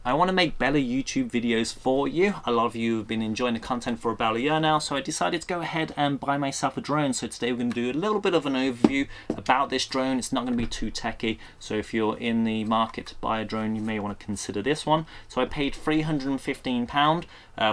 I want to make better YouTube videos for you. A lot of you have been enjoying the content for about a year now, so I decided to go ahead and buy myself a drone. So today we're going to do a little bit of an overview about this drone. It's not going to be too techy, so if you're in the market to buy a drone, you may want to consider this one. So I paid £315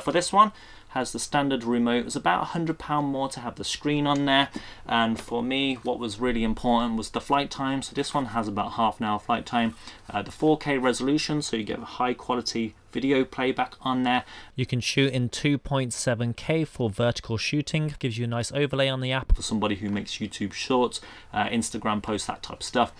for this one. Has the standard remote. It's about £100 more to have the screen on there, and for me what was really important was the flight time. So this one has about half an hour flight time, the 4K resolution, so you get a high quality video playback on there. You can shoot in 2.7K for vertical shooting, gives you a nice overlay on the app for somebody who makes YouTube shorts, Instagram posts, that type of stuff.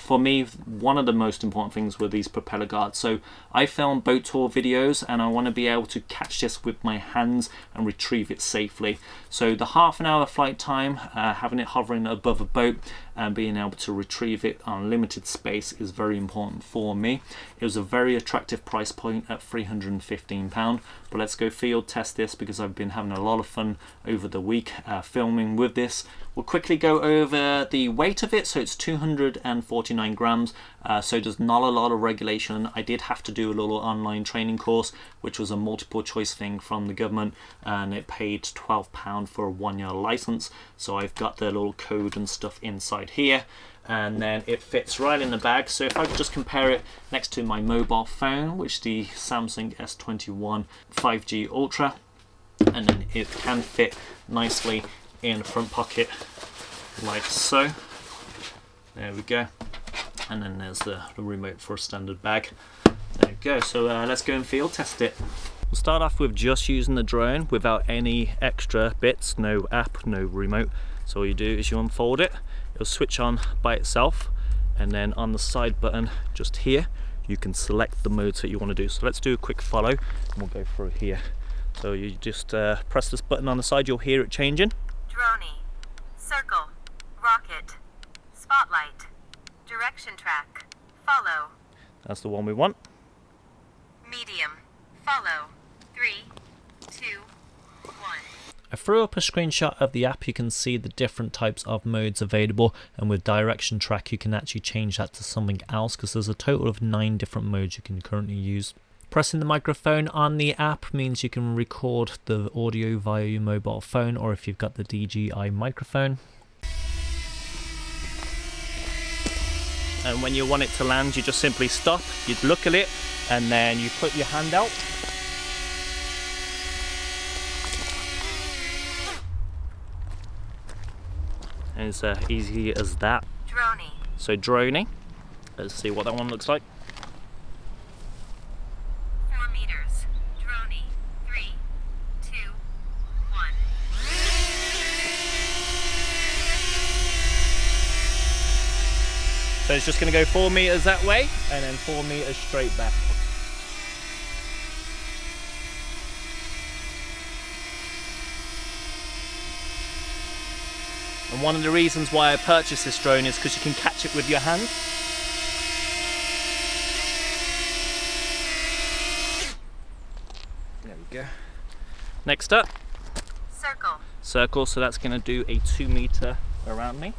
For me, one of the most important things were these propeller guards. So I film boat tour videos and I want to be able to catch this with my hands and retrieve it safely. So the half an hour flight time, having it hovering above a boat and being able to retrieve it on limited space is very important for me. It was a very attractive price point at £315, but let's go field test this because I've been having a lot of fun over the week filming with this. We'll quickly go over the weight of it. So it's 249 grams, so there's not a lot of regulation. I did have to do a little online training course, which was a multiple choice thing from the government, and it paid £12 for a 1-year license. So I've got the little code and stuff inside here, and then it fits right in the bag. So if I could just compare it next to my mobile phone, which the Samsung S21 5G Ultra, and then it can fit nicely in the front pocket like so. There we go. And then there's the remote for a standard bag. There we go. So let's go and field test it. We'll start off with just using the drone without any extra bits, no app, no remote. So all you do is you unfold it, it'll switch on by itself, and then on the side button just here you can select the modes that you want to do. So let's do a quick follow and we'll go through here. So you just press this button on the side, you'll hear it changing. Droney, circle, rocket, spotlight, direction track, follow. That's the one we want. Medium, follow, 3, 2, 1. I threw up a screenshot of the app. You can see the different types of modes available, and with direction track you can actually change that to something else because there's a total of 9 different modes you can currently use. Pressing the microphone on the app means you can record the audio via your mobile phone, or if you've got the DJI microphone. And when you want it to land, you just simply stop, you look at it, and then you put your hand out. And it's easy as that. Droney. So droning. Let's see what that one looks like. 4 meters. Droney. 3, 2, 1. So it's just going to go 4 meters that way and then 4 meters straight back. And one of the reasons why I purchased this drone is because you can catch it with your hand. There we go. Next up, Circle. circle, so that's going to do a 2 meter around me.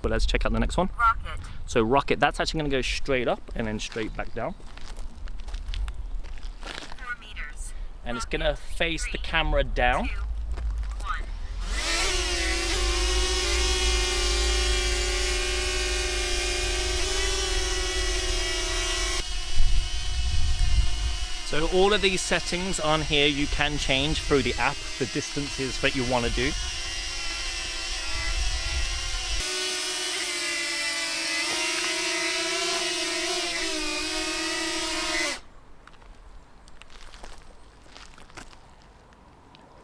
But let's check out the next one. Rocket. So rocket, that's actually going to go straight up and then straight back down. 4 meters. And it's going to face the camera down. 2, 1. So all of these settings on here you can change through the app, the distances that you want to do.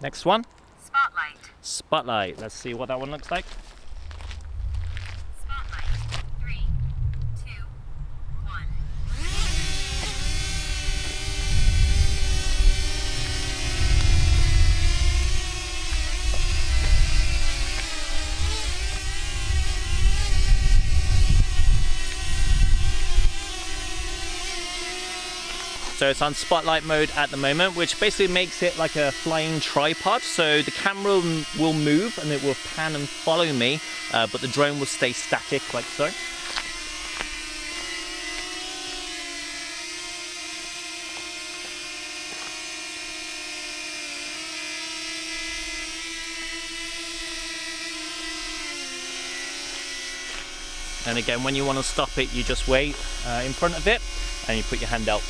Next one. Spotlight. Spotlight. Let's see what that one looks like. Spotlight. 3, 2, 1. So it's on spotlight mode at the moment, which basically makes it like a flying tripod. So the camera will move and it will pan and follow me, but the drone will stay static like so. And again, when you want to stop it, you just wait in front of it and you put your hand out.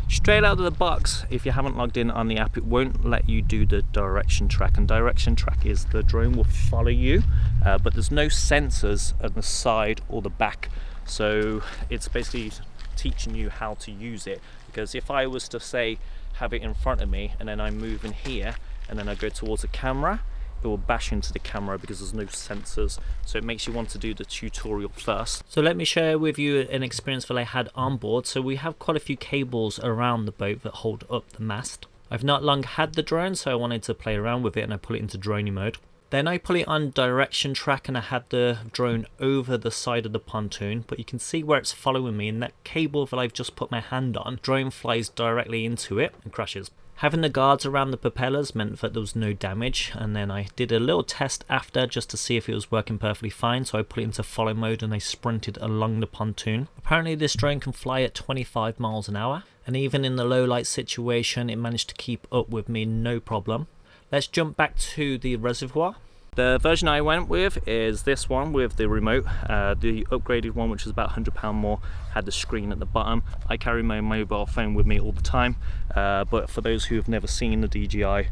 Straight out of the box, if you haven't logged in on the app, it won't let you do the direction track, and direction track is the drone will follow you, but there's no sensors on the side or the back, so it's basically teaching you how to use it. Because if I was to say have it in front of me and then I move in here and then I go towards the camera, it will bash into the camera because there's no sensors, so it makes you want to do the tutorial first. So let me share with you an experience that I had on board. So we have quite a few cables around the boat that hold up the mast. I've not long had the drone, so I wanted to play around with it and I put it into droney mode. Then I put it on direction track and I had the drone over the side of the pontoon, but you can see where it's following me, and that cable that I've just put my hand on, drone flies directly into it and crashes. Having the guards around the propellers meant that there was no damage, and then I did a little test after just to see if it was working perfectly fine, so I put it into follow mode and I sprinted along the pontoon. Apparently this drone can fly at 25 miles an hour, and even in the low light situation it managed to keep up with me no problem. Let's jump back to the reservoir. The version I went with is this one with the remote. The upgraded one, which is about £100 more, had the screen at the bottom. I carry my mobile phone with me all the time, but for those who have never seen the DJI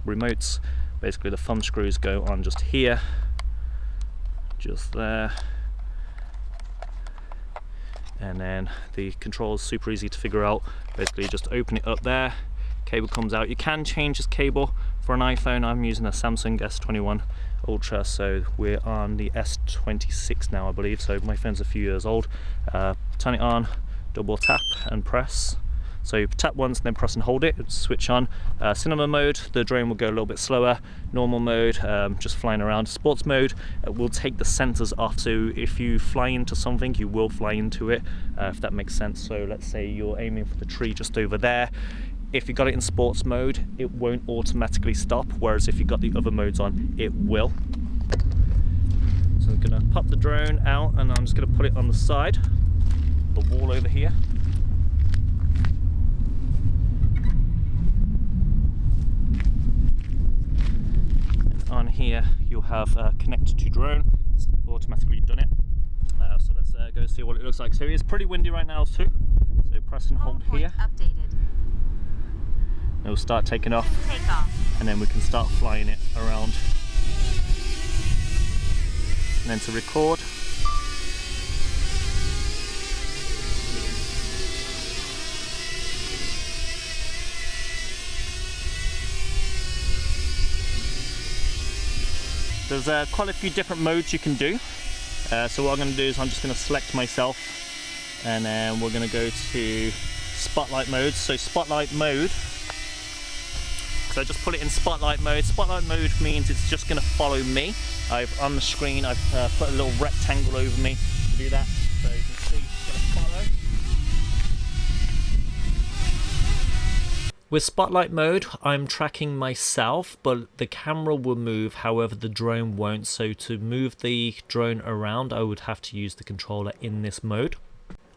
remotes, basically the thumb screws go on just here, just there, and then the control is super easy to figure out. Basically just open it up there, cable comes out. You can change this cable. For an iPhone, I'm using a Samsung S21 Ultra, so we're on the S26 now, I believe, so my phone's a few years old. Turn it on, double tap and press. So you tap once and then press and hold it, it'll switch on. Cinema mode, the drone will go a little bit slower. Normal mode, just flying around. Sports mode, will take the sensors off, so if you fly into something, you will fly into it, if that makes sense. So let's say you're aiming for the tree just over there. If you got it in sports mode, it won't automatically stop, whereas if you got the other modes on, it will. So I'm gonna pop the drone out and I'm just gonna put it on the side, the wall over here. And on here, you'll have connect to drone. It's automatically done it. So let's go see what it looks like. So it's pretty windy right now too. So press and hold here. Updated. It will start taking off, Take off. and then we can start flying it around. And then to record. There's quite a few different modes you can do. So what I'm going to do is I'm just going to select myself, and then we're going to go to spotlight mode. So spotlight mode. So I just put it in spotlight mode. Spotlight mode means it's just going to follow me. On the screen I've put a little rectangle over me to do that. So you can see it's going to follow. With spotlight mode, I'm tracking myself, but the camera will move, however the drone won't. So to move the drone around, I would have to use the controller in this mode.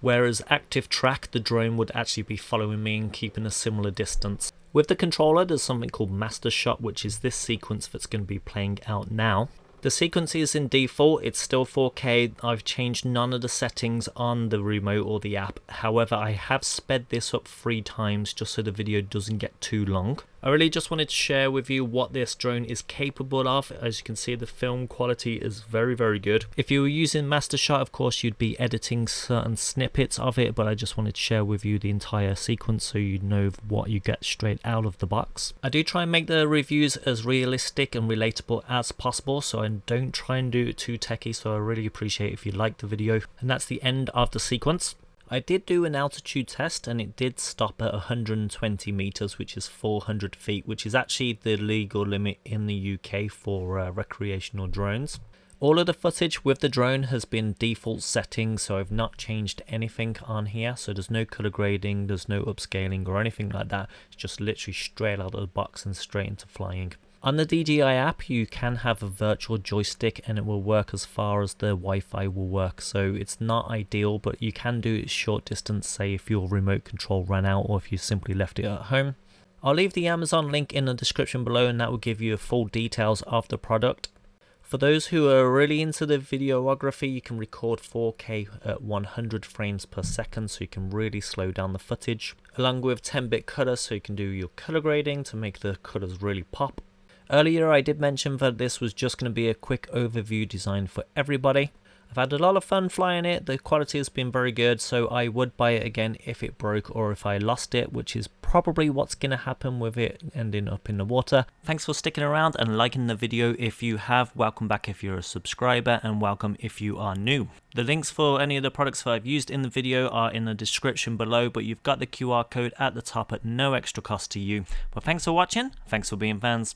Whereas active track, the drone would actually be following me and keeping a similar distance. With the controller, there's something called master shot, which is this sequence that's going to be playing out now. The sequence is in default, it's still 4K. I've changed none of the settings on the remote or the app. However, I have sped this up 3 times just so the video doesn't get too long. I really just wanted to share with you what this drone is capable of. As you can see, the film quality is very, very good. If you were using Master Shot, of course, you'd be editing certain snippets of it, but I just wanted to share with you the entire sequence so you know what you get straight out of the box. I do try and make the reviews as realistic and relatable as possible, so I don't try and do it too techy, so I really appreciate if you like the video. And that's the end of the sequence. I did do an altitude test and it did stop at 120 meters, which is 400 feet, which is actually the legal limit in the UK for recreational drones. All of the footage with the drone has been default settings, so I've not changed anything on here. So there's no color grading, there's no upscaling or anything like that. It's just literally straight out of the box and straight into flying. On the DJI app, you can have a virtual joystick and it will work as far as the Wi-Fi will work. So it's not ideal, but you can do it short distance, say if your remote control ran out or if you simply left it at home. I'll leave the Amazon link in the description below and that will give you full details of the product. For those who are really into the videography, you can record 4K at 100 frames per second, so you can really slow down the footage, along with 10-bit color, so you can do your color grading to make the colors really pop. Earlier I did mention that this was just going to be a quick overview designed for everybody. I've had a lot of fun flying it, the quality has been very good, so I would buy it again if it broke or if I lost it, which is probably what's going to happen with it ending up in the water. Thanks for sticking around and liking the video if you have. Welcome back if you're a subscriber, and welcome if you are new. The links for any of the products that I've used in the video are in the description below, but you've got the QR code at the top at no extra cost to you. But thanks for watching, thanks for being fans.